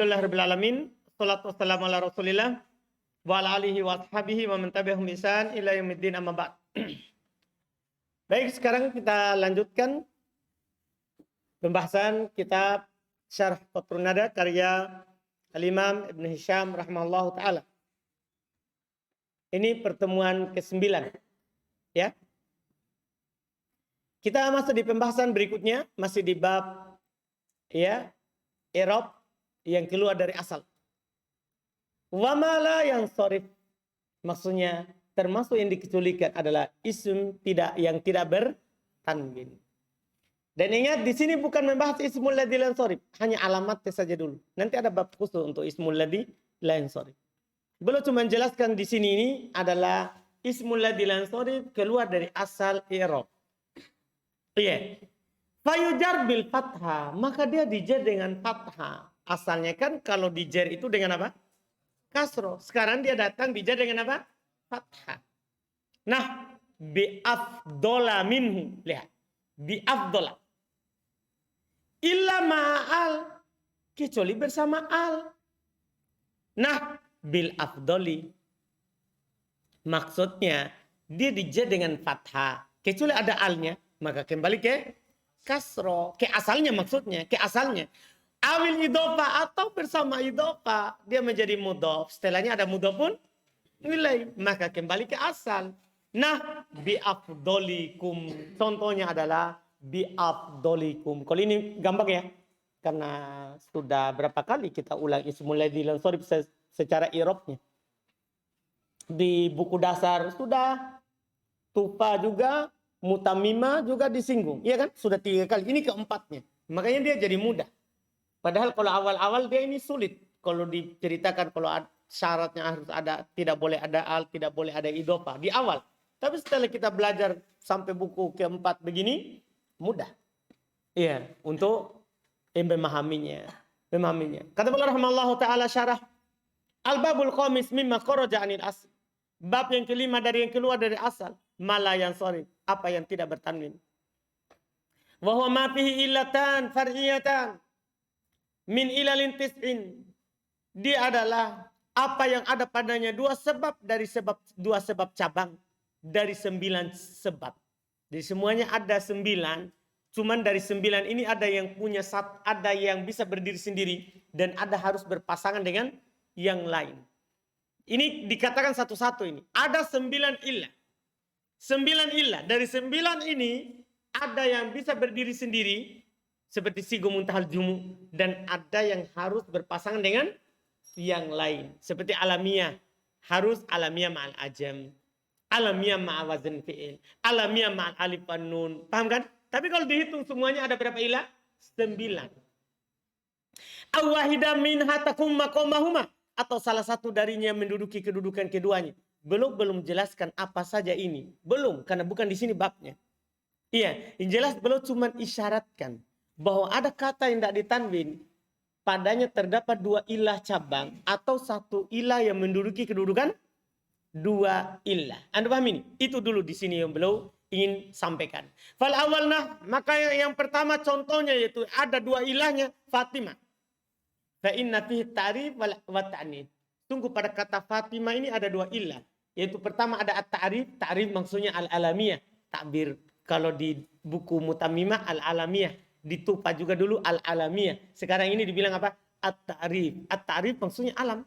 Alhamdulillahirrahmanirrahim. Salatu wassalamu ala rasulillah wa ala alihi wa ashabihi wa man tabi'ahum ihsan ila yaumiddin amma ba'd. Baik, sekarang kita lanjutkan pembahasan kitab Syarh Qatrun Nada karya Al-Imam Ibn Hisham rahimahullahu taala. Ini pertemuan ke-9, ya. Kita masuk di pembahasan berikutnya, masih di bab ya i'rab yang keluar dari asal. Wa ma la yansharif, maksudnya termasuk yang dikecualikan adalah ism yang tidak bertanwin. Dan ingat di sini bukan membahas ismul ladzi la yansharif, hanya alamatnya saja dulu. Nanti ada bab khusus untuk ismul ladzi la yansharif. Belum cuma menjelaskan di sini ini adalah ismul ladzi la yansharif keluar dari asal i'rab. Iya. Fayujar bil fathah, maka dia dijar dengan fathah. Asalnya kan kalau dijar itu dengan apa? Kasroh. Sekarang dia datang dijar dengan apa? Fathah. Nah, bi afdola minhu. Lihat. Bi afdola. Illa ma'al. Kecuali bersama al. Nah, bil afdoli. Maksudnya, dia dijar dengan fathah. Kecuali ada alnya. Maka kembali ke kasroh. Ke asalnya maksudnya. Ke asalnya. Awil idofa atau bersama idofa. Dia menjadi mudhof. Setelahnya ada mudhofun ilai. Maka kembali ke asal. Nah, bi'afdolikum. Contohnya adalah bi'afdolikum. Kalau ini gampang ya. Karena sudah berapa kali kita ulang ismul ladzi lam yansharif secara i'rabnya. Di buku dasar sudah. Tufa juga. Mutamimah juga disinggung. Iya kan? Sudah 3 kali. Ini keempatnya. Makanya dia jadi mudah. Padahal kalau awal-awal dia ini sulit. Kalau diceritakan kalau syaratnya harus ada, tidak boleh ada al, tidak boleh ada idofa di awal. Tapi setelah kita belajar sampai buku keempat begini, mudah. Iya, untuk memahaminya. Kata Allah rahimahullahu taala syarah Al-babul khamis mimma kharaja anil asl. Bab yang kelima dari yang keluar dari asal, mala yansharif, apa yang tidak bertanwin. Wa huwa ma fihi illatan far'iyatan min ilalin tis'in. Dia adalah apa yang ada padanya dua sebab cabang dari 9 sebab. Jadi semuanya ada 9. Cuman dari 9 ini ada yang punya ada yang bisa berdiri sendiri dan ada harus berpasangan dengan yang lain. Ini dikatakan satu-satu ini. Ada 9 illah. 9 illah. Dari 9 ini ada yang bisa berdiri sendiri seperti sigo muntahal jumu, dan ada yang harus berpasangan dengan yang lain seperti alamiah, harus alamiah ma'al ajam, alamiah ma'al wazn fi'il, alamiah ma'al alif wan nun. Paham kan? Tapi kalau dihitung semuanya ada berapa ilah? 9. Awahida minha takum maqamahuma, atau salah satu darinya menduduki kedudukan keduanya. Belum jelaskan apa saja ini. Belum, karena bukan di sini babnya. Iya, yang jelas belum cuma isyaratkan bahwa ada kata yang tidak ditanwin, padanya terdapat 2 ilah cabang atau 1 ilah yang menduduki kedudukan 2 ilah. Anda paham ini? Itu dulu di sini yang beliau ingin sampaikan. Fal awalna, maka yang pertama contohnya yaitu ada 2 ilahnya Fatimah. Fa inna fihi ta'rif wa ta'nits. Tunggu pada kata Fatimah ini ada 2 ilah. Yaitu pertama ada at-ta'rif, ta'rif maksudnya al-alamiyah, takbir. Kalau di buku Mutamimah al-alamiyah, di Tufa juga dulu al-alamiyah. Sekarang ini dibilang apa? At-ta'rif. At-ta'rif maksudnya alam.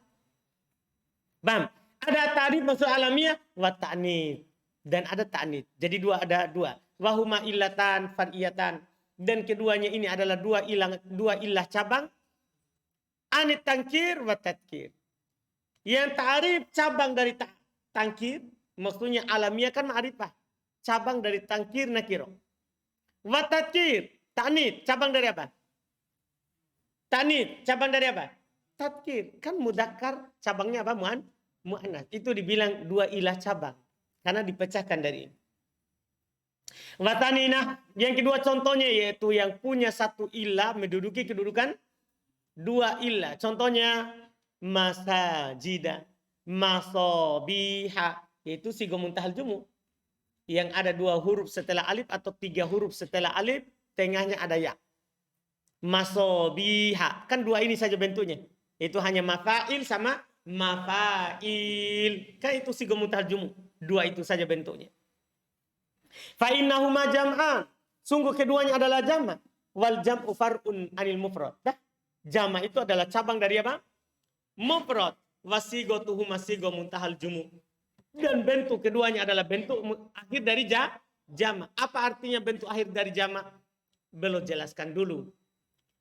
Bam. Ada at-ta'rif maksud alamiah wa ta'nits. Dan ada ta'nits. Jadi ada dua. Wahuma illatan far'iyatan. Dan keduanya ini adalah 2 ilah cabang. Anit tangkir wa tadkir. Yang ta'rif cabang dari tangkir, maksudnya alamiah kan ma'rifah. Cabang dari tangkir nakiro. Wa tadkir, ta'nits, cabang dari apa? Ta'nits, cabang dari apa? Tadkir. Kan mudzakkar, cabangnya apa? Mu'annas. Itu dibilang 2 ilah cabang. Karena dipecahkan dari ini. Wa taninah, yang kedua contohnya yaitu yang punya 1 ilah menduduki kedudukan 2 ilah. Contohnya masajida, masobiha, yaitu sigo muntahal jumu. Yang ada 2 huruf setelah alif atau 3 huruf setelah alif, tengahnya ada ya. Masobiha. Kan 2 ini saja bentuknya. Itu hanya mafa'il sama mafail. Kan itu sigo muntahal jumu. Dua itu saja bentuknya. Fa innahuma jam'an. Sungguh keduanya adalah jama'. Wal jam'u far'un anil mufrad. Dah. Jama' itu adalah cabang dari apa? Mufrad. Wasigo tuhuma sigo muntahal jumu. Dan bentuk keduanya adalah bentuk akhir dari jama'. Apa artinya bentuk akhir dari jama'? Belum jelaskan dulu.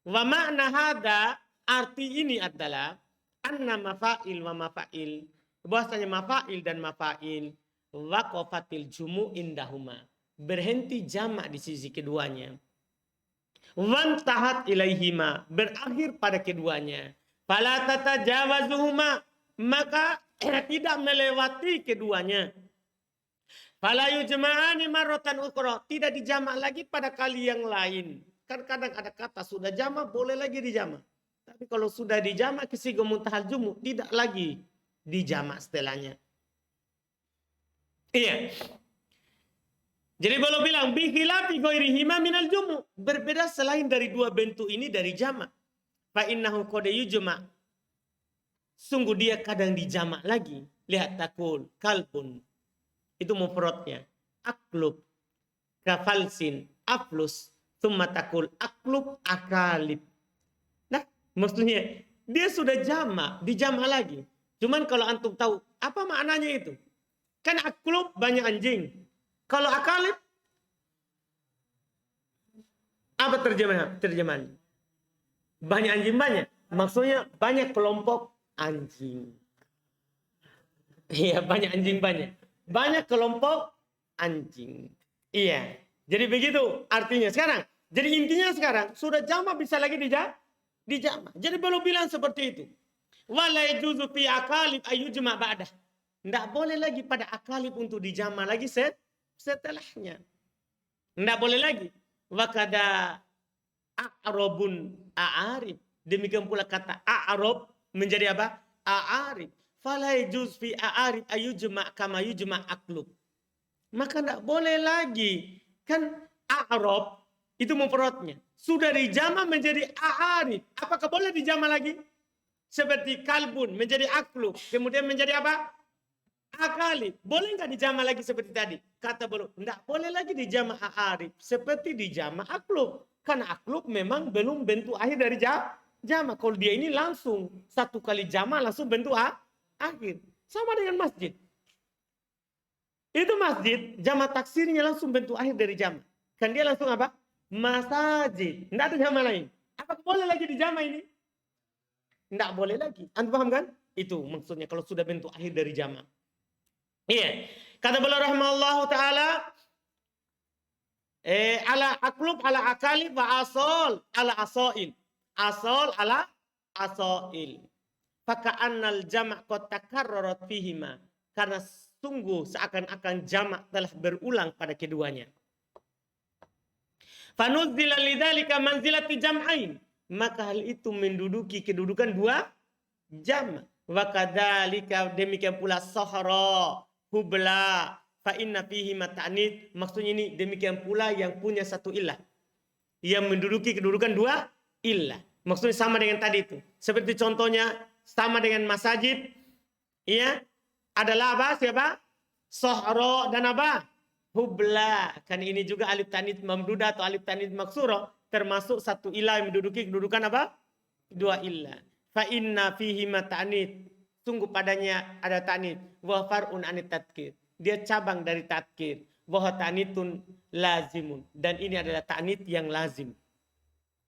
Wa ma'na hada, arti ini adalah anna mafa'il wa mafa'il. Bahwasanya mafa'il dan mafa'il waqafatil jumu indahuma. Berhenti jamak di sisi keduanya. Wantahat ilaihima, berakhir pada keduanya. Fala tatajawazuhuma, maka tidak melewati keduanya. Fala yujma'ani marratan ukhra, tidak dijamak lagi pada kali yang lain. Kan kadang ada kata sudah jamak boleh lagi dijamak. Tapi kalau sudah dijamak ke sigo muntahal jumu tidak lagi dijamak setelahnya. Iya. Jadi kalau bilang bikhilafi ghairihima minal jumu, berbeda selain dari dua bentuk ini dari jamak. Fa innahu qad yujma. Sungguh dia kadang dijamak lagi. Lihat takul kalbun. Itu mufradnya. Aklub, kafalsin, aflus, thumma takul aklub akalib. Nah, maksudnya dia sudah jamak, dijamak lagi. Cuman kalau antum tahu apa maknanya itu? Kan aklub banyak anjing. Kalau akalib apa terjemahannya? Banyak anjing banyak. Maksudnya banyak kelompok anjing. Iya, banyak anjing banyak. Banyak kelompok anjing. Iya. Jadi begitu artinya sekarang. Jadi intinya sekarang sudah jamak bisa lagi dijamak. Jadi belum bilang seperti itu. Wala yajuzu fi akalib ayyujma ba'dah. Tidak boleh lagi pada akalib untuk dijamak lagi setelahnya. Tidak boleh lagi. Wakada a'robun a'arib. Demikian pula kata a'rob menjadi apa? A'arib. Fala yajuz fi a'arib ayujma' kama yujma' aklub. Maka tidak boleh lagi. Kan a'rob itu mufradnya. Sudah dijama menjadi a'arib. Apakah boleh dijama lagi? Seperti kalbun menjadi aklub. Kemudian menjadi apa? Akalib. Boleh nggak dijama lagi seperti tadi? Kata belum. Tidak boleh lagi dijama a'arib. Seperti dijama aklub. Karena aklub memang belum bentuk akhir dari jama. Kalau dia ini langsung satu kali jama langsung bentuk akhir. Sama dengan masjid. Itu masjid, jama taksirnya langsung bentuk akhir dari jama. Kan dia langsung apa? Masajid. Tidak ada jama lain. Apakah boleh lagi dijama ini? Tidak boleh lagi. Anda paham kan? Itu maksudnya kalau sudah bentuk akhir dari jama. Iya. Kata beliau rahimahullahu ta'ala, ala aklub ala akali wa asol ala asoil. Asol ala asoil. Faka'annal jama' qad takarrarat fihima. Karena sungguh seakan-akan jamak telah berulang pada keduanya. Fanuzzila lidzalika manzilati jam'ain. Maka hal itu menduduki kedudukan dua jamak. Wa kadzalika demikian pula sahara, hubla, fa inna fihi mata'nid. Maksudnya ini demikian pula yang punya satu illah. Yang menduduki kedudukan dua illah. Maksudnya sama dengan tadi itu. Seperti contohnya sama dengan masajid. Iya. Adalah apa? Siapa? Sahara dan apa? Hubla. Kan ini juga alif tanid mamdudah atau alif tanid maksura. Termasuk satu ilah yang menduduki kedudukan apa? Dua ilah. Fa inna fihi mata'nid. Sungguh padanya ada ta'nid. Wa far'un anit tadkir. Dia cabang dari tadkir. Wa ta'nidun lazimun. Dan ini adalah ta'nid yang lazim.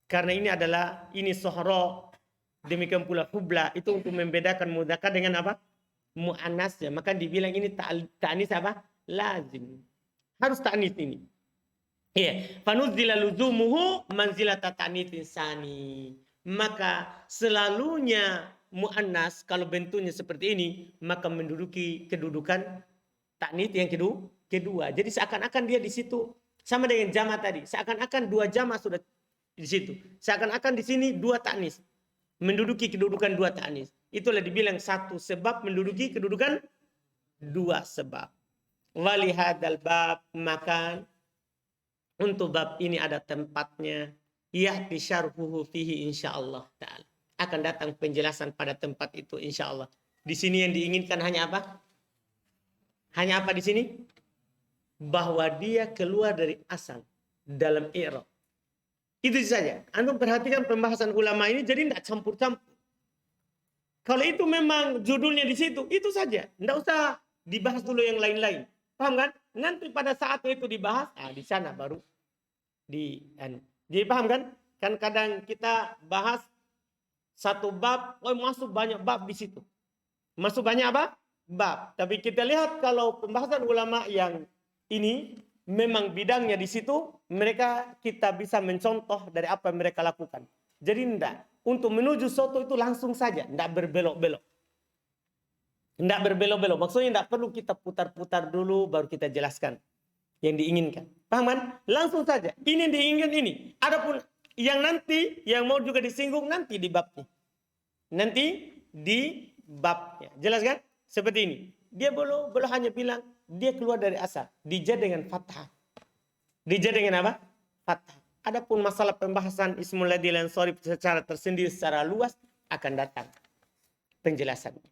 Karena ini adalah ini sahara. Demikian pula hubla. Itu untuk membedakan mudzakkar dengan apa? Mu'annasnya. Maka dibilang ini ta'nis apa? Lazim. Harus ta'nis ini. Iya. Fanuzzila luzumuhu manzilata ta'nitsin sani. Maka selalunya mu'annas kalau bentuknya seperti ini maka menduduki kedudukan ta'nits yang kedua. Jadi seakan-akan dia di situ sama dengan jama tadi. Seakan-akan dua jama sudah di situ. Seakan-akan di sini dua ta'nis. Menduduki kedudukan dua ta'nis. Itulah dibilang satu sebab menduduki kedudukan dua sebab. Walihadal bab, maka untuk bab ini ada tempatnya. Ya'ti syarhuhu fihi insyaallah ta'ala. akan datang penjelasan pada tempat itu insya Allah. Di sini yang diinginkan hanya apa? Hanya apa di sini? Bahwa dia keluar dari asal dalam i'rab. Itu saja. Antum perhatikan pembahasan ulama ini jadi tidak campur-campur. Kalau itu memang judulnya di situ, itu saja. Tidak usah dibahas dulu yang lain-lain. Paham kan? Nanti pada saat itu dibahas, di sana baru jadi paham kan? Kan kadang kita bahas satu bab, masuk banyak bab di situ. Masuk banyak apa? Bab. Tapi kita lihat kalau pembahasan ulama yang ini memang bidangnya di situ, kita bisa mencontoh dari apa yang mereka lakukan. Jadi enggak. Untuk menuju soto itu langsung saja, enggak berbelok-belok. Enggak berbelok-belok. Maksudnya enggak perlu kita putar-putar dulu baru kita jelaskan yang diinginkan. Paham kan? Langsung saja. Ini diinginkan ini. Adapun yang nanti, yang mau juga disinggung nanti di babnya. Nanti di babnya. Jelas kan? Seperti ini. Dia belum hanya bilang dia keluar dari asal. Dija dengan fathah. Dija dengan apa? Fathah. Adapun masalah pembahasan Ismul Ladzi lan Sharif secara tersendiri, secara luas akan datang penjelasannya.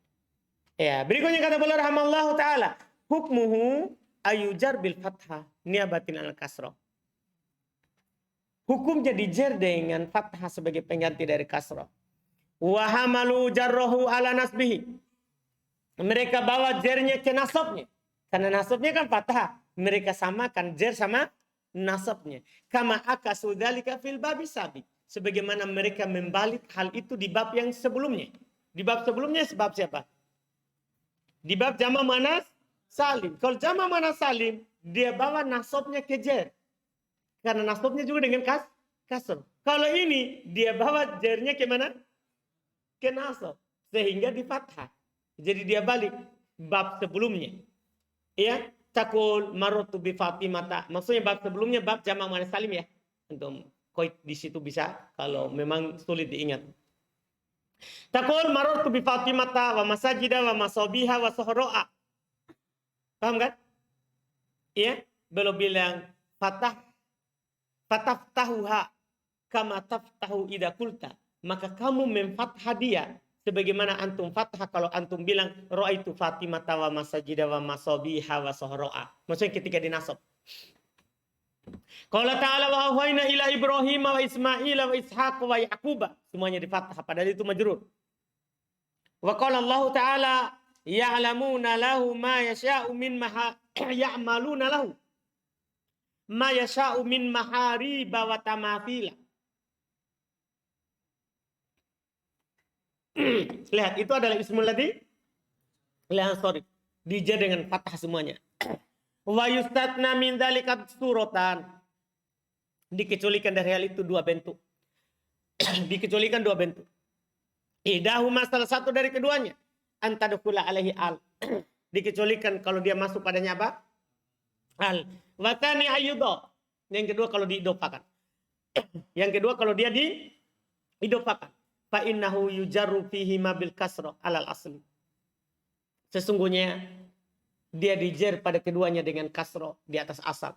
Ya, berikutnya kata beliau rahimallahu taala, hukmuhu ayujar bil fathah niabatin al kasrah. Hukumnya dijer dengan fathah sebagai pengganti dari kasrah. Wa hamalu jarrahu ala nasbihi. Mereka bawa jernya ke nasabnya. Karena nasabnya kan fathah. Mereka samakan jer sama nasabnya. Kama akasu dzalika fil babi sabiq. Sebagaimana mereka membalik hal itu di bab yang sebelumnya. Di bab sebelumnya sebab siapa? Di bab jama' muannas salim. Kalau jama' muannas salim, dia bawa nasabnya ke jer. Karena nasabnya juga dengan kasr. Kalau ini dia bawa jernya ke mana? Ke nasab. Sehingga di fathah. Jadi dia balik bab sebelumnya. Ya, takul marotu bi Fatimata. Maksudnya bab sebelumnya bab jama' muannas salim ya. Untuk koit di situ bisa kalau memang sulit diingat. Takul marotu bi Fatimata wa masajida wa masabiha wa sohro'a. Paham kan? Iya, belum bilang fataftahuha kama taftahu idza qulta. Maka kamu memfathah dia sebagaimana antum fathah kalau antum bilang ra'aitu Fatimata wa masajida wa masabiha wa sohro'a. Maksudnya ketika dinasab. Qala ta'ala wa awhayna ila Ibrahim wa Ismail wa Ishaq wa Yaquba. Semuanya di fathah padahal itu majrur. Wa qala Allah ta'ala ya'lamuna lahu ma yasha'u min ya'maluna lahu ma yasha'u min mahariba wa tamathila. Lihat, itu adalah ismul ladzi lan sharif. Dija dengan fathah semuanya. Wa yustatna min dzalika suratan. Dikecualikan dari hal itu dua bentuk. Dikecualikan dua bentuk. Idahuma salah satu dari keduanya. Antadkhula alaihi al. Dikecualikan kalau dia masuk padanya apa? Al. Wa tsani ayyudha. Yang kedua kalau diidofakan. Yang kedua kalau dia diidofakan. Fa innahu yujarru fihi ma bil kasra alal asli. Sesungguhnya dia dijer pada keduanya dengan kasro di atas asal.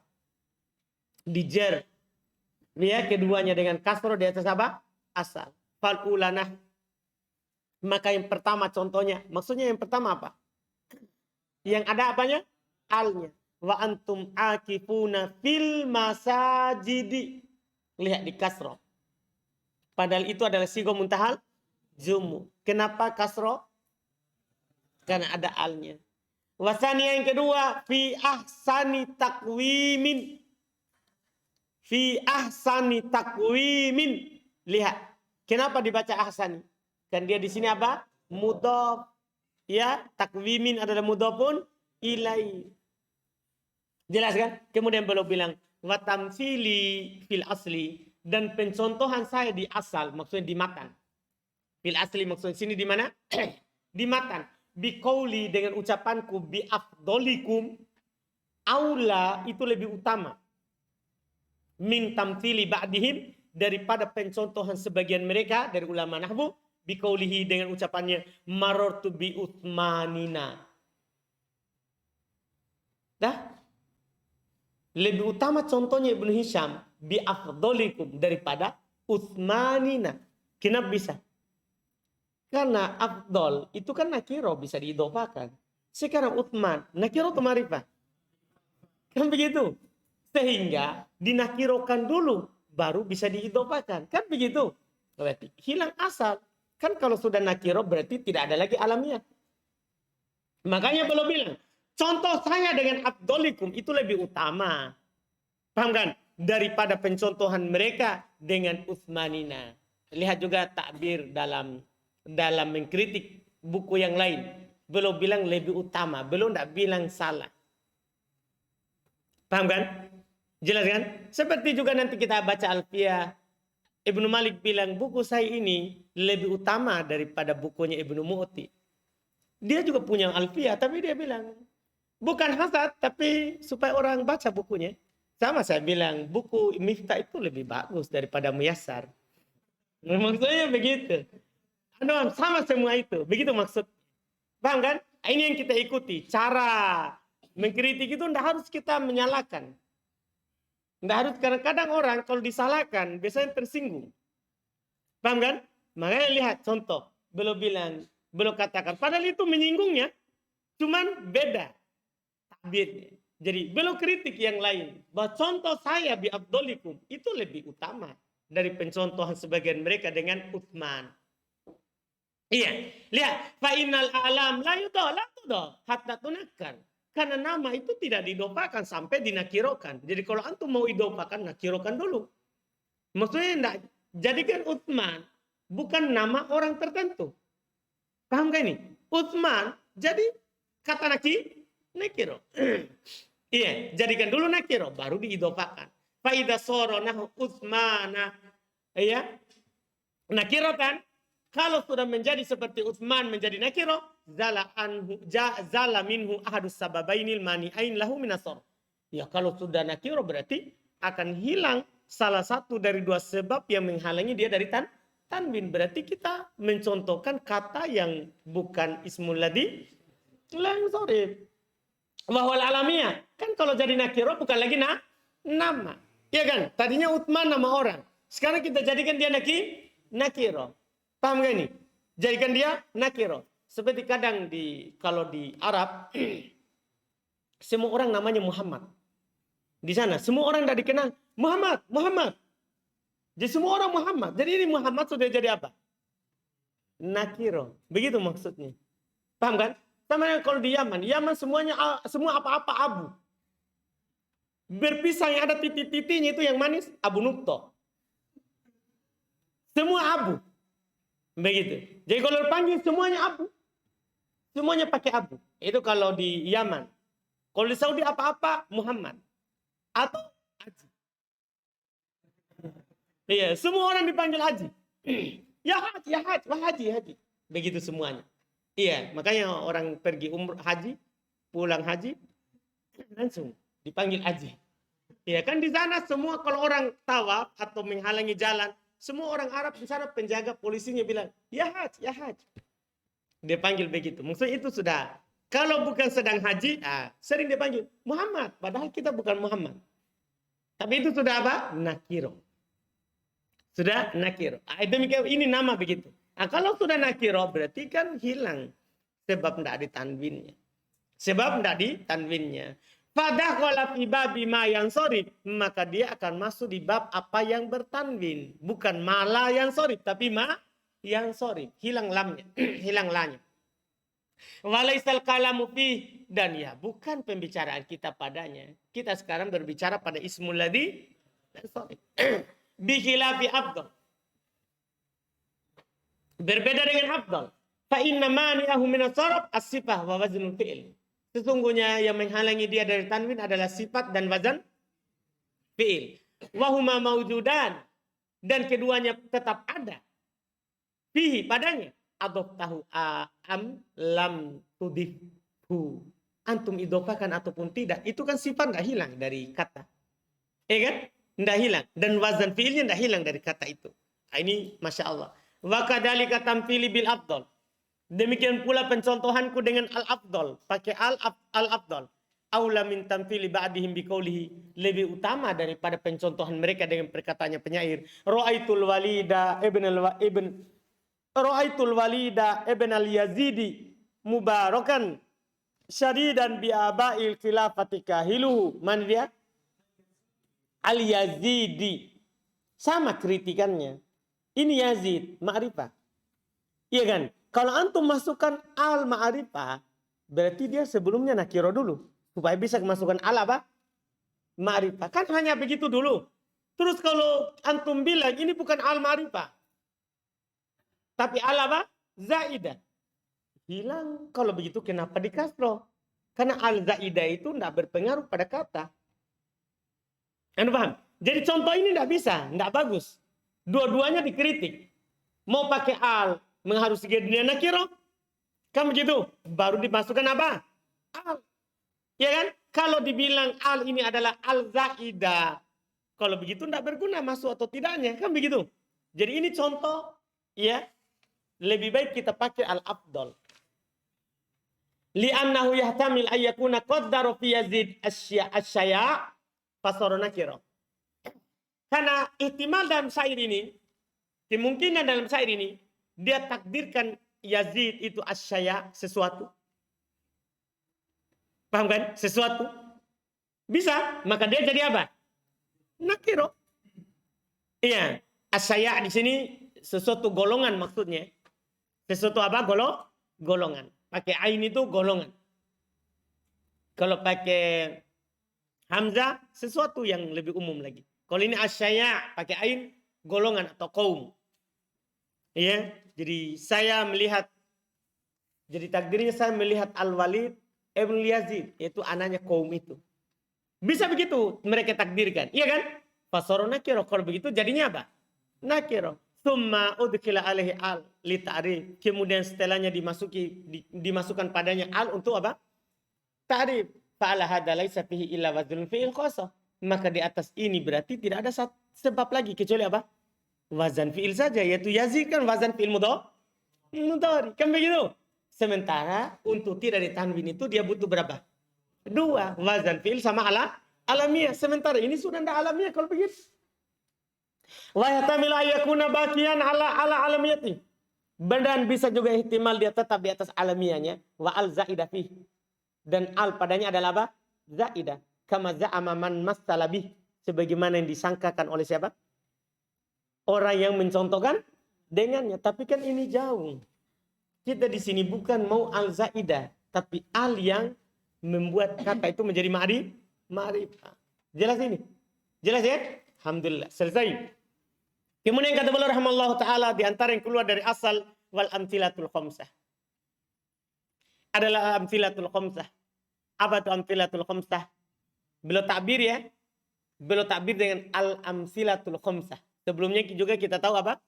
Dijer dia keduanya dengan kasro di atas apa? Asal. Fal ulanah. Maka yang pertama contohnya, maksudnya yang pertama apa? Yang ada apanya? Alnya. Wa antum akifuna fil masajidi. Lihat di kasro. Padahal itu adalah sigo muntahal jumu. Kenapa kasro? Karena ada alnya. Wasani yang kedua fi ahsani takwimin. Fi ahsani takwimin. Lihat. Kenapa dibaca ahsani? Kan dia di sini apa? Mudhaf. Ya, takwimin adalah mudhafun ilai. Jelas kan? Kemudian beliau bilang wa tamtsili fil asli, dan pencontohan saya di asal, maksudnya di matan. Fil asli maksudnya sini di mana? Di matan. Bi qauli dengan ucapanku bi afdolikum, aula itu lebih utama. Min tamtsili ba'dihim, daripada pencontohan sebagian mereka dari ulama nahwu bi qaulihi dengan ucapannya marartu bi Utsmanina. Dah? Lebih utama contohnya Ibnu Hisham bi afdolikum daripada Utsmanina. Kenapa bisa? Karena afdol itu kan nakiro bisa diidofakan. Sekarang Utsman, nakiro atau marifah? Kan begitu. Sehingga dinakirokan dulu baru bisa diidofakan. Kan begitu. Berarti hilang asal. Kan kalau sudah nakiro berarti tidak ada lagi alamiah. Makanya belum bilang, contoh saya dengan afdolikum itu lebih utama. Paham kan? Daripada pencontohan mereka dengan Utsmanina. Lihat juga takbir dalam mengkritik buku yang lain. Belum bilang lebih utama, belum tidak bilang salah. Paham kan? Jelas kan? Seperti juga nanti kita baca Alfiyah. Ibnu Malik bilang buku saya ini lebih utama daripada bukunya Ibnu Mu'ti. Dia juga punya Alfiyah, tapi dia bilang bukan hasad, tapi supaya orang baca bukunya. Sama saya bilang buku Miftah itu lebih bagus daripada Muyassar. Maksudnya begitu. Sama semua itu. Begitu maksud. Paham kan? Ini yang kita ikuti. Cara mengkritik itu tidak harus kita menyalahkan. Tidak harus, kadang-kadang orang kalau disalahkan biasanya tersinggung. Paham kan? Makanya lihat contoh. Belum katakan. Padahal itu menyinggungnya. Cuman beda takbirnya. Jadi belum kritik yang lain. Bahwa contoh saya bi abdolikum itu lebih utama dari pencontohan sebagian mereka dengan Utsman. Iya, lihat. Fa'inal alam la yudol hatta tunakkar. Karena nama itu tidak didopakan sampai dinakirokan. Jadi kalau antum mau idopakan, nakirokan dulu. Maksudnya enggak, jadikan Utsman bukan nama orang tertentu. Paham gak ini? Utsman jadi kata nakiro. Iya, jadikan dulu nakiro baru diidopakan. Faida soro nahu Utsmana, iya, nakirotan. Kalau sudah menjadi seperti Utsman menjadi nakiro, zala minhu ahadus sababainil mani'ain lahu minasor. Ya kalau sudah nakiro berarti akan hilang salah satu dari dua sebab yang menghalangi dia dari tanwin. Berarti kita mencontohkan kata yang bukan ismul ladhi lang sorif. Wahwal alamiah. Kan kalau jadi nakiro bukan lagi nama. Ya kan? Tadinya Utsman nama orang. Sekarang kita jadikan dia nakiro. Paham gak ini? Jadikan dia nakiro. Seperti kadang kalau di Arab semua orang namanya Muhammad. Di sana semua orang tidak dikenal Muhammad. Jadi semua orang Muhammad. Jadi ini Muhammad sudah jadi apa? Nakiro. Begitu maksudnya. Paham kan? Sama yang kalau di Yaman semua apa-apa abu. Berpisah yang ada titik-titiknya itu yang manis Abu Nukto. Semua abu. Begitu. Jadi kalau dipanggil semuanya abu. Semuanya pakai abu. Itu kalau di Yaman. Kalau di Saudi apa-apa Muhammad. Atau Haji. Iya, semua orang dipanggil Haji. Ya Haji. Begitu semuanya. Iya, makanya orang pergi haji, pulang haji, langsung dipanggil Haji. Iya, kan di sana semua kalau orang tawaf atau menghalangi jalan, semua orang Arab di sana penjaga polisinya bilang, ya Haji. Dia panggil begitu. Maksudnya itu sudah. Kalau bukan sedang haji, sering dipanggil Muhammad. Padahal kita bukan Muhammad. Tapi itu sudah apa? Nakiro. Sudah nakiro. Demikian ini nama begitu. Kalau sudah nakiro berarti kan hilang. Sebab tidak ditanwinnya. Pada kalau babi ma yang sorif, maka dia akan masuk di bab apa yang bertanwin. Bukan mala yang sorif, tapi ma yang sorif. Hilang lamnya, hilang lanya. Walaisal kalamu fi, dan ya bukan pembicaraan kita padanya. Kita sekarang berbicara pada ismul ladhi dan sorif. Bikhilafi afdal. Berbeda dengan afdal. Fa inna mani'ahu minas sarf as-sifah wa waznul fi'il. Sesungguhnya yang menghalangi dia dari tanwin adalah sifat dan wazan fi'il. Wahuma mawjudan. Dan keduanya tetap ada. Fihi padanya. Adof tahu am lam tudifhu. Antum idofakan ataupun tidak. Itu kan sifat tidak hilang dari kata. Kan? Tidak hilang. Dan wazan fi'ilnya tidak hilang dari kata itu. Ini Masya Allah. Wa kadhalika tamthili bil afdal. Demikian pula pencontohanku dengan al-afdal. Pakai al-afdal. Aula min tamthili ba'dihim biqaulihi. Lebih utama daripada pencontohan mereka dengan perkataannya penyair. Ra'aitul walida ibn Ra'aitul walida ibn al-Yazidi mubarakan syadidan bi abail khilafati kahiluhu. Mana dia? Al-Yazidi. Sama kritikannya. Ini Yazid, ma'rifah. Iya kan? Kalau antum masukkan al-ma'rifah, berarti dia sebelumnya nakiro dulu. Supaya bisa masukkan al apa? Ma'rifah. Kan hanya begitu dulu. Terus kalau antum bilang ini bukan al-ma'rifah. Tapi al apa? Zaidah. Hilang. Kalau begitu kenapa di kasroh? Karena al-zaidah itu tidak berpengaruh pada kata. Anda paham? Jadi contoh ini tidak bisa. Tidak bagus. Dua-duanya dikritik. Mau pakai al. Mengharusi dunia nakiro. Kan begitu. Baru dimasukkan apa? Al. Ya kan? Kalau dibilang al ini adalah al-zaidah. Kalau begitu tidak berguna masuk atau tidaknya. Kan begitu. Jadi ini contoh. Ya. Lebih baik kita pakai al-afdal. Li'annahu yahtamil ayyakuna qaddara fi yazid asya' fasara nakira. Karena ihtimal dalam syair ini, kemungkinan dalam syair ini, dia takdirkan Yazid itu asya' sesuatu. Paham kan? Sesuatu. Bisa, maka dia jadi apa? Nakiro. Iya, asya' di sini sesuatu golongan maksudnya. Sesuatu apa? Golongan. Pakai ain itu golongan. Kalau pakai hamzah sesuatu yang lebih umum lagi. Kalau ini asya' pakai ain golongan atau kaum. Iya, jadi saya melihat, jadi takdirnya saya melihat Al-Walid Ibn Yazid, yaitu anaknya kaum itu. Bisa begitu mereka takdirkan, iya kan? Fasara nakiro. Kalau begitu jadinya apa? Nakiro. Tsumma udkhila alaihi al li ta'rif. Kemudian setelahnya dimasukkan padanya al untuk apa? Ta'rif. Fa'ala hadza laisa fihi illa wazn fi'il khassa. Maka di atas ini berarti tidak ada sebab lagi kecuali apa? Wazan fi'il saja, yaitu Yazid kan wazan fi'il mudhari. Kan begitu? Sementara untuk tidak ditanwin itu dia butuh berapa? 2. Wazan fi'il sama alamiah. Sementara ini sudah tidak alamiah kalau begitu. Wa yahtamilu ayyakuna baqiyan ala alamiyati. Dan bisa juga ihtimal dia tetap di atas alamiahnya. Wa al zaidah fihi. Dan al padanya adalah apa? Zaidah. Kama za'ama man massalabih. Sebagaimana yang disangkakan oleh siapa? Orang yang mencontohkan dengannya. Tapi kan ini jauh. Kita di sini bukan mau al zaidah. Tapi al yang membuat kata itu menjadi ma'rifah. Jelas ini? Jelas ya? Alhamdulillah. Selesai. Kemudian kata beliau rahimahullah ta'ala, di antara yang keluar dari asal wal amthilatul khamsah. Adalah amthilatul khamsah. Apa itu amthilatul khamsah? Beliau takbir ya. Beliau takbir dengan al amthilatul khamsah. Sebelumnya juga kita tahu apa?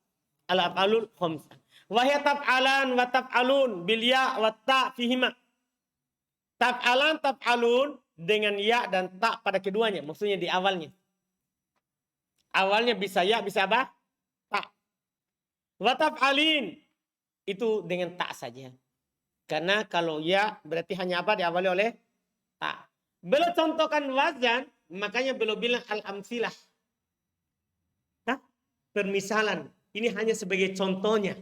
Al af'alul khamsah. Wa hiya taf'alan wa taf'alun bil ya wa ta fihima. Taf'alan taf'alun dengan ya dan ta pada keduanya. Maksudnya di awalnya. Awalnya bisa ya, bisa apa? Ta. Wa taf'alin. Itu dengan ta saja. Karena kalau ya berarti hanya apa? Diawali oleh ta. Beliau contohkan wazan. Makanya beliau bilang al-amsilah. Nah, permisalan. Ini hanya sebagai contohnya.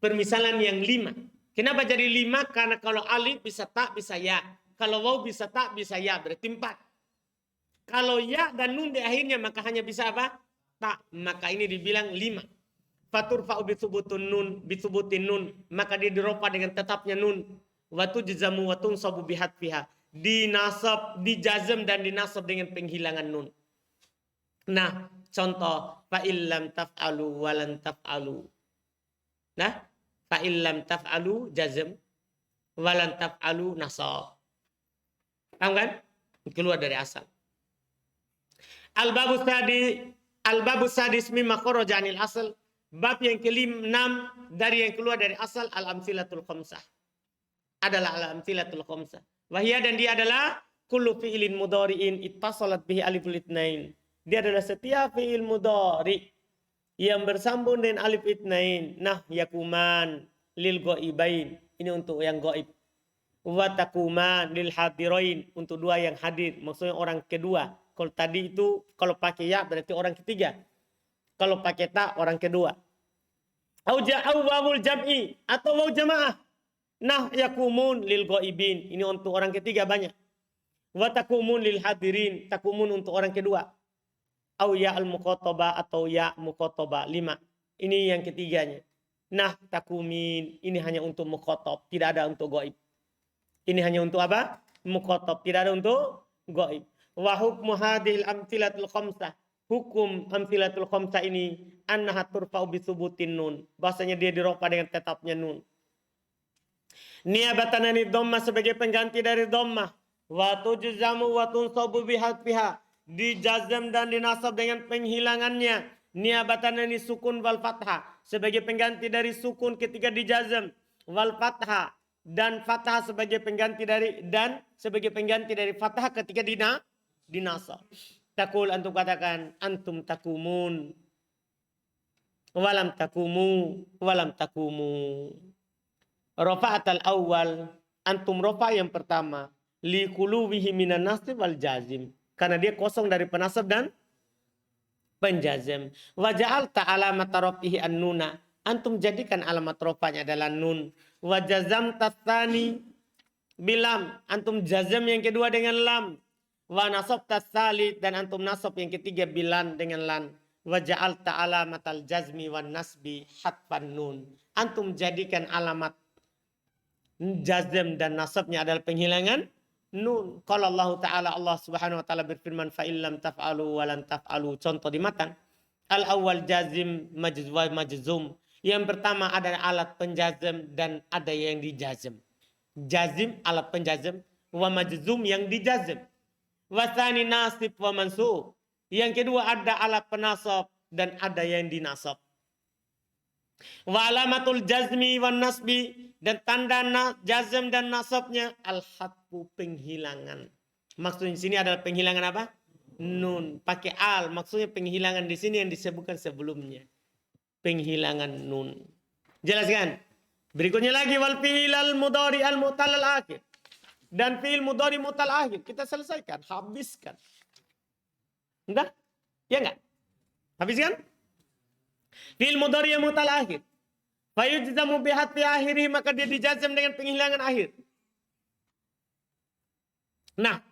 Permisalan yang 5. Kenapa jadi 5? Karena kalau alif bisa ta, bisa ya. Kalau waw bisa ta, bisa ya. Berarti 4. Kalau ya dan nun di akhirnya maka hanya bisa apa? Ta. Maka ini dibilang 5. Faturfa'u bisubutin nun. Maka dia diropa dengan tetapnya nun. Watu jazamu watun sabu bihat fiha. Dinasab, dijazam dan dinasab dengan penghilangan nun. Nah, contoh. Fa'illam taf'alu walan taf'alu. Nah, fa'illam taf'alu jazam. Walan taf'alu nasab. Paham kan? Keluar dari asal. Al-babu sadis mimma kharaja anil asal. Bab yang ke-6 dari yang keluar dari asal al-amthilatul khamsah. Adalah al-amthilatul khamsah. Wahia dan dia adalah kullu fi'ilin mudhari'in ittasalat bihi aliful itsnain. Dia adalah setiap fi'il mudhari yang bersambung dengan alif itsnain. Nah, yakuman lil ghaibain. Ini untuk yang gaib. Wa takuman lil hadirain, untuk 2 yang hadir. Maksudnya orang kedua. Kalau tadi itu kalau pakai ya berarti orang ketiga. Kalau pakai ta orang kedua. Au wawul jam'i atau waw jamaah. Nah yakumun lil ghaibin. Ini untuk orang ketiga banyak. Wa takumun lil hadirin. Takumun untuk orang kedua. Au ya al muqatabah atau ya muqatabah. 5. Ini yang ketiganya. Nah takumin. Ini hanya untuk muqatab. Tidak ada untuk ghaib. Ini hanya untuk apa? Muqatab. Tidak ada untuk ghaib. Wa hukmu hadhil amtilatul khamsah. Hukum amtilatul khamsah ini annaha turfa'u bi subutin nun. Bahasanya dia diropa dengan tetapnya nun. Niabatan ani dhamma sebagai pengganti dari dhamma. Wa tujzamu wa tunsabu bihadfiha. Dijazam dan dinasab dengan penghilangannya. Niabatan ani sukun wal fathah. Sebagai pengganti dari sukun ketika dijazam. Wal fathah. Dan fathah sebagai pengganti dari fathah ketika dinasab. Takul antum katakan antum takumun. Walam takumu. Rafa'at al-awwal. Antum rafa' yang pertama. Li qulubihi minan nasib wal jazim. Karena dia kosong dari penasab dan penjazim. Wa ja'alta alamat rafihi an-nuna. Antum jadikan alamat rafa'nya adalah nun. Wa jazam tatsani bilam. Antum jazam yang kedua dengan lam. Wa nasab tatsali dan antum nasab yang ketiga bilan dengan lan. Wa ja'alta alamatal jazmi wan nasbi hatfan nun. Antum jadikan alamat jazm dan nasabnya adalah penghilangan nun. Qala Allah Ta'ala, Allah Subhanahu wa taala berfirman fa illam taf'alu wa lan taf'alu. Contoh di matan. Al awal jazim majzum. Yang pertama ada alat penjazm dan ada yang dijazm. Jazim alat penjazm wa majzum yang dijazm. Wa tsani nasib wa mansub. Yang kedua ada alat penasab dan ada yang dinasab. Wa alamatul jazmi wan nasbi dan tanda jazm dan nasabnya al-hatfu penghilangan. Maksudnya di sini adalah penghilangan apa? Nun. Pakai al. Maksudnya penghilangan di sini yang disebutkan sebelumnya. Penghilangan nun. Jelaskan. Berikutnya lagi wal fi'il al mudhari al mu'tal al akhir. Dan fi'il mudhari mu'tal akhir kita selesaikan, habiskan. Enggak? Ya enggak? Habiskan? Fi'il mudhari yang mu'tal akhir. Fa yujzamu bi hadfi akhirih, maka dia dijazam dengan penghilangan akhir. Nah,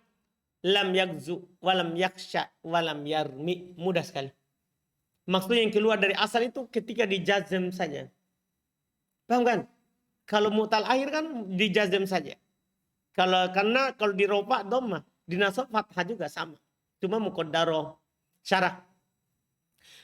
lam yakzu walam yaksha walam yarmi. Mudah sekali. Maksudnya yang keluar dari asal itu ketika dijazam saja. Paham kan? Kalau mu'tal akhir kan dijazam saja. Karena kalau dirofa dhammah, dinasab fathah juga sama. Cuma muqaddarah syarah.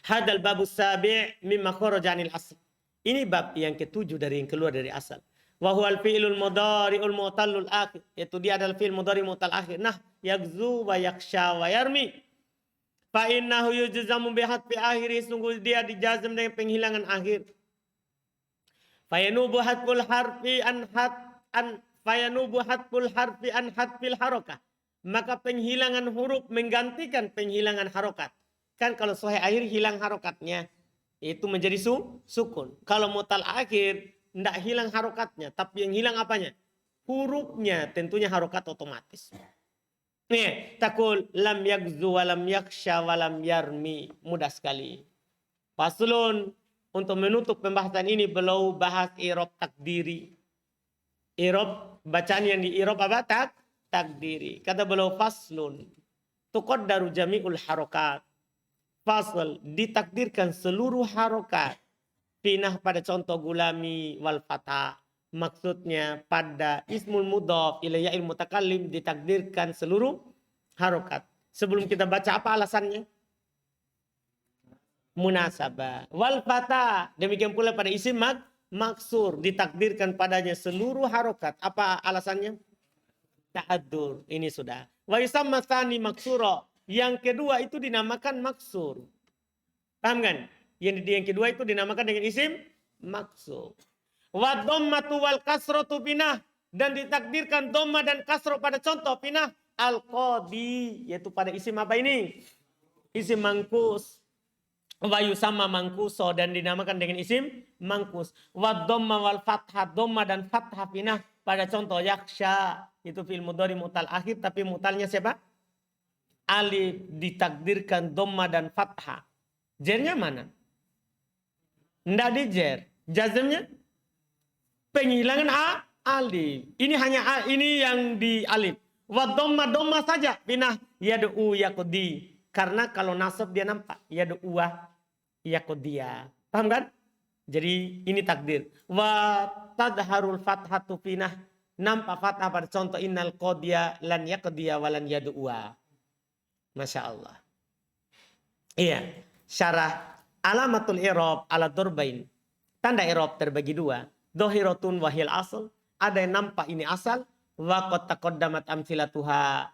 Hadal babus sabi' mimma kharaja 'anil asl. Ini bab yang ketujuh dari yang keluar dari asal. Wa huwal fi'lul mudhari'ul mu'tallul akhir. Itu dia adalah fi'il mudhari' mu'tal akhir. Nah, yakzu wa yaksha wa yarmi. Fa innahu yujzamu bi hadfi akhiri, sungguh dia dijazam dengan penghilangan akhir. Fayanubu hadful harfi an hadfil harakah. Maka penghilangan huruf menggantikan penghilangan harokat. Kan kalau sahih akhir hilang harokatnya, itu menjadi sukun. Kalau mu'tal akhir tidak hilang harokatnya, tapi yang hilang apanya? Hurufnya, tentunya harokat otomatis. Nih, takul lam yakzu wa lam yaksha wa lam yarmi. Mudah sekali. Faslun, untuk menutup pembahasan ini beliau bahas i'rab takdiri. I'rab, bacaan yang di i'rab apa? Takdiri. Kata beliau faslun. Tuqaddaru jami'ul harokat. Fasl, ditakdirkan seluruh harokat. Pinah pada contoh gulami wal fatah. Maksudnya pada ismul mudhaf ila ya'il mutakallim ditakdirkan seluruh harokat. Sebelum kita baca apa alasannya? Munasabah. Wal fatah. Demikian pula pada isim maksur. Ditakdirkan padanya seluruh harokat. Apa alasannya? Ta'adur. Ini sudah. Wa yusamma tsani maksura. Yang kedua itu dinamakan maksur. Paham kan? Yang kedua itu dinamakan dengan isim maksur. Wa dhammatu wal kasratu pinah, dan ditakdirkan dhamma dan kasrah pada contoh pinah al-qadi, yaitu pada isim apa ini? Isim mangkus. Wa yusamma mangkuso, dan dinamakan dengan isim mangkus. Wa dhamma wal fathah, dhamma dan fathah pinah pada contoh yaksha, itu fi'il mudhari mu'tal akhir tapi mu'talnya siapa? Alif, ditakdirkan dhamma dan fathah. Jernya mana? Tidak dijer. Jazmnya penghilangan alif. Ini hanya ini yang di alif. Wa dhamma saja pinah yad'u yaqdi. Karena kalau nasab dia nampak yad'u yaqdiya. Paham kan? Jadi ini takdir. Wa tadharul fathatu pinah nampak fathah pada contoh innal qadiya lan yaqdiya walan yad'u. Masya Allah. Iya. Syarah alamatul i'rab ala durbain. Tanda i'rab terbagi dua. Dhahiratun wahil asal. Ada yang nampak ini asal. Wa qad taqaddamat amthilatuha.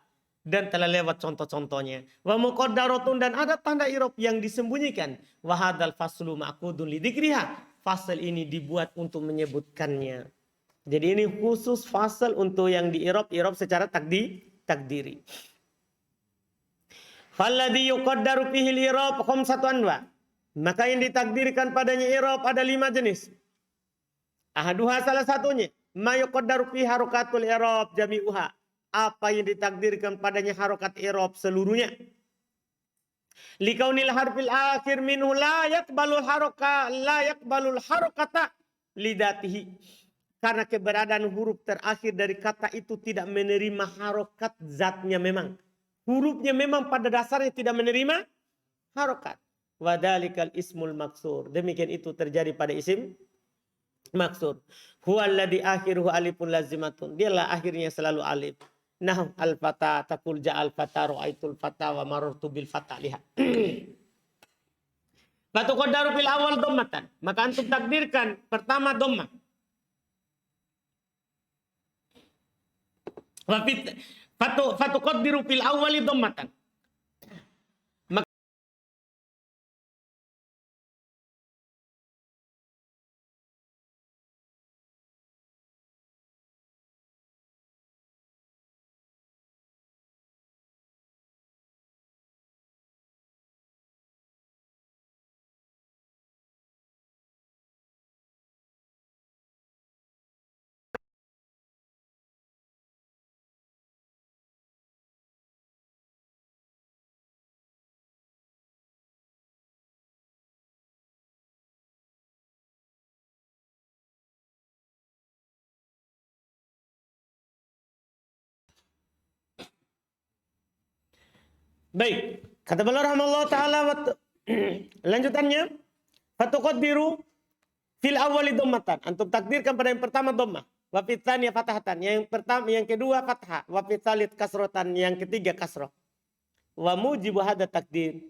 Dan telah lewat contoh-contohnya. Wa muqaddaratun dan ada tanda i'rab yang disembunyikan. Wa hadzal faslu ma'qudun li dzikriha. Fasal ini dibuat untuk menyebutkannya. Jadi ini khusus fasal untuk yang di i'rab secara takdiri. Falladhi yuqaddaru fihi al-i'rab khamsatu anwa. Maka yang ditakdirkan padanya i'rab ada 5 jenis. Ahaduha salah satunya ma yuqaddaru fi harakatul i'rab jami'uha. Apa yang ditakdirkan padanya harokat i'rab seluruhnya. Likaunil harfil akhir minhu la yaqbalul harakata lidatihi. Karena keberadaan huruf terakhir dari kata itu tidak menerima harokat zatnya memang. Hurufnya memang pada dasarnya tidak menerima harokat. Wadalikal ismul maksur. Demikian itu terjadi pada isim maksur. Huwaladhi akhiruhu alifun lazimatun. Dialah akhirnya selalu alif. Nah al-fata takul ja'al fata ra'aitul fata wa marartu bil fata lihat. Fatuqaddaru fil awal dhammatan. Maka antum takdirkan pertama dhammah. Wa fatuqaddiru fil awali dhammatan. Baik, kata beliau rahimahullah taala lanjutannya fatuqaddiru fil awwali dhammatan. Antum takdirkan pada yang pertama dhammah, wa fil tsaniyah fathatan. Yang kedua fathah, wa fil tsalits kasratan, yang ketiga kasrah. Wa mujibu hadza takdir,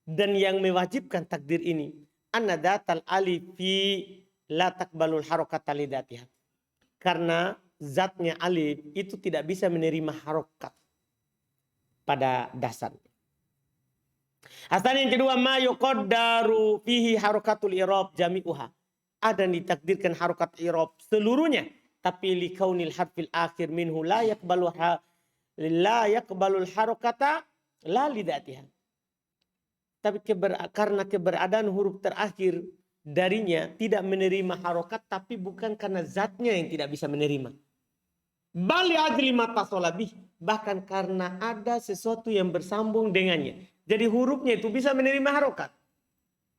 dan yang mewajibkan takdir ini anna datal alif fi la taqbalul harakata lidatiha. Karena zatnya alif itu tidak bisa menerima harokat pada dasarnya. Asal yang kedua ma yuqaddaru fihi harakatul i'rab jami'uha. Ada yang ditakdirkan harokat i'rab seluruhnya, tapi likaunil harfil akhir minhu la yaqbalul harakata la lidatiha. Tapi karena keberadaan huruf terakhir darinya tidak menerima harokat, tapi bukan karena zatnya yang tidak bisa menerima. Bali adli mata solabih, bahkan karena ada sesuatu yang bersambung dengannya. Jadi hurufnya itu bisa menerima harokat.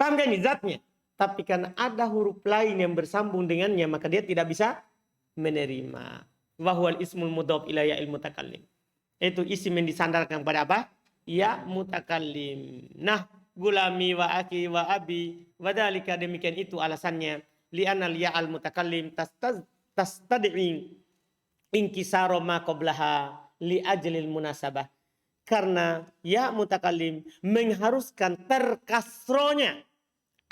Paham kan ini zatnya? Tapi karena ada huruf lain yang bersambung dengannya, maka dia tidak bisa menerima. Wahwal ismul mudhaf ila ya'il mutakallim. Itu isim yang disandarkan pada apa? Ya mutakallim. Nah, gulami wa aki wa abi. Wadhalika, demikian itu alasannya. Li'anal ya'al mutakallim tastad'i inkisaro ma qablaha li ajlil munasabah. Karena ya mutakallim mengharuskan terkasronya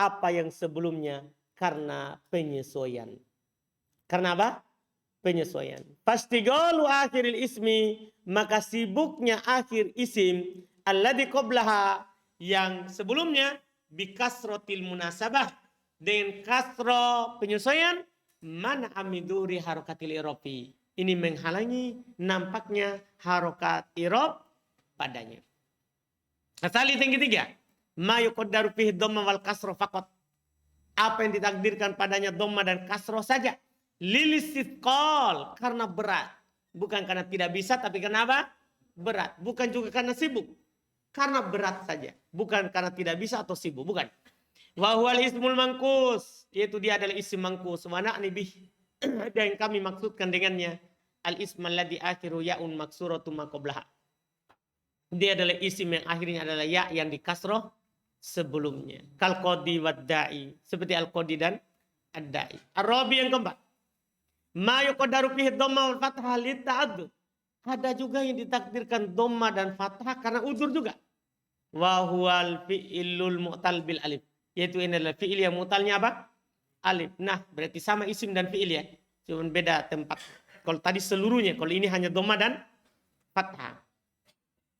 apa yang sebelumnya karena penyesuaian. Karena apa? Penyesuaian. Fastigalu akhiril ismi, maka sibuknya akhir isim alladzi qablaha, yang sebelumnya bikasrotil munasabah, dengan kasro penyesuaian, mana amiduri harokatil irobi. Ini menghalangi nampaknya harokat irob padanya. Asal yang ketiga, ma yuqaddaru fihi dhamma wal kasra faqat. Apa yang ditakdirkan padanya dhamma dan kasra saja. Lilisitqal, karena berat. Bukan karena tidak bisa, tapi karena apa? Berat. Bukan juga karena sibuk. Karena berat saja. Bukan karena tidak bisa atau sibuk, bukan. Wa huwal ismul mangkus, yaitu dia adalah isim mangkus. Wa na'ni bih, dan kami maksudkan dengannya al ismal ladzi akhiru ya'un maksuratu ma qablaha. Dia adalah isim yang akhirnya adalah ya yang dikasroh sebelumnya. Kal qadi wad da'i, seperti al qadi dan ad-da'i. Ar-rabi yang keempat, ma yuqaddaru fihi dhamma wal fathah li ta'addud. Ada juga yang ditakdirkan dhamma dan fathah karena udzur juga. Wa huwal fi'ilul mu'tal bil alif, yaitu ini adalah fi'il yang mu'talnya apa? Alif. Nah, berarti sama isim dan fi'il ya, cuma beda tempat. Kalau tadi seluruhnya, kalau ini hanya dhamma dan fathah.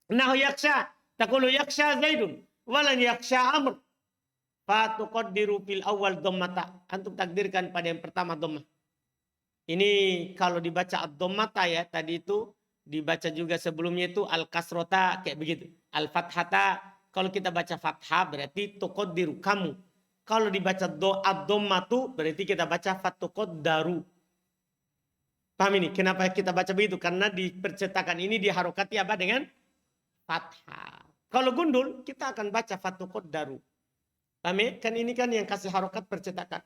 Nah, yaksha, taqulu yaksha Zaidun walan yaksha Amr. Fatuqaddiru fil awal dhammata. Antum takdirkan pada yang pertama dhammah. Ini kalau dibaca ad-dhammata ya, tadi itu dibaca juga sebelumnya itu al-kasrota kayak begitu. Al-fathata, kalau kita baca fathah berarti tuqaddiru kamu. Kalau dibaca ad-dhammatu berarti kita baca fatuqaddaru. Paham ini? Kenapa kita baca begitu? Karena di percetakan ini diharokati apa dengan fathah. Kalau gundul kita akan baca fatuqaddaru. Paham ya? Kan ini kan yang kasih harokat percetakan.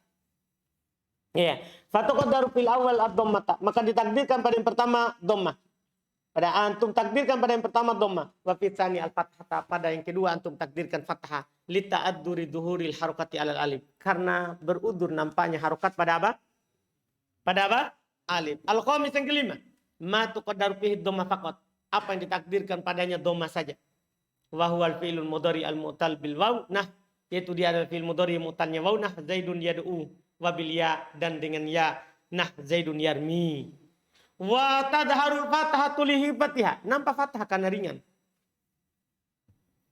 Ya, fatuqaddaru fil awal ad-dhammata. Maka ditakdirkan pada yang pertama dhammah. Pada antum takdirkan pada yang pertama dhammah. Wa fi tsani al-fathata. Pada yang kedua antum takdirkan fathah. Li ta'adduri dhuhuril harokati alal alif. Karena berudur nampaknya harokat pada apa? Pada apa? Alif. Al-khamis yang kelima. Ma tuqaddaru fihi dhammah faqat. Apa yang ditakdirkan padanya dhammah saja. Wa huwal fi'lul mudhari al-mu'tal bil waw. Nah, yaitu dia adalah fi'il mudhari mu'talnya waw. Nah, Zaidun yad'u. Wabil ya, dan dengan ya. Nah, Zaidun yarmi. Wa tadharul fathatu lihi fatihah. Nampak fathah karena ringan.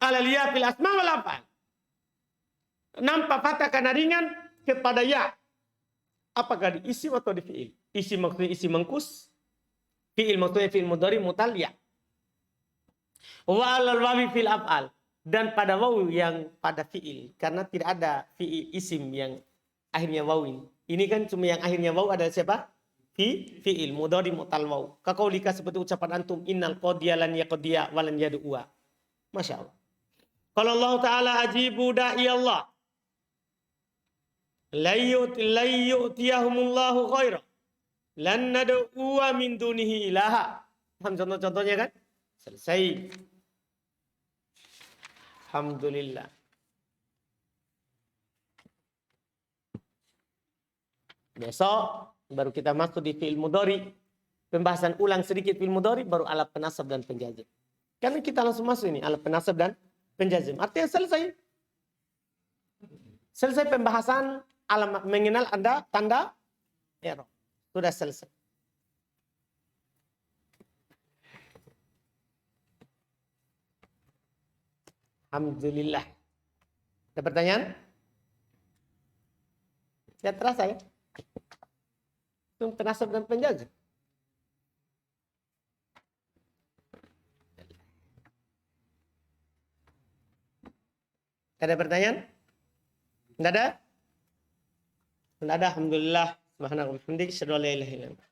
Alal ya fil asma wal af'al. Nampak fathah karena ringan kepada ya. Apakah di isim atau di fi'il? Isim maksudnya isim mangkus. Fi'il maksudnya fi'il mudhari mutal ya. Wa alal wawi fil af'al. Dan pada waw yang pada fi'il. Karena tidak ada fi'il isim yang akhirnya wawin. Ini kan cuma yang akhirnya waw adalah siapa? Fi'il mudhari mu'tal waw. Kaqaulika seperti ucapan antum innal qadiya lan yaqdiya wa lan yad'uwa. Masya Allah. Kalau Allah Ta'ala ajibu da'i Allah. Layyutiyahumullahu khairah. Lan nad'uwa min dunihi ilaha. Paham contoh-contohnya kan? Selesai. Alhamdulillah. Besok baru kita masuk di fi'il mudhari. Pembahasan ulang sedikit fi'il mudhari baru alat penasab dan penjazim. Karena kita langsung masuk ini alat penasab dan penjazim. Artinya selesai. Selesai pembahasan alamat mengenal Anda tanda i'rab. Sudah selesai. Alhamdulillah. Ada pertanyaan? Ya terasa ya? Itu penasab dan penjazim. Ada pertanyaan? Tidak ada? Tidak ada. Alhamdulillah. Subhanallah wa bihamdihi. Asyhadu an la ilaha illa anta.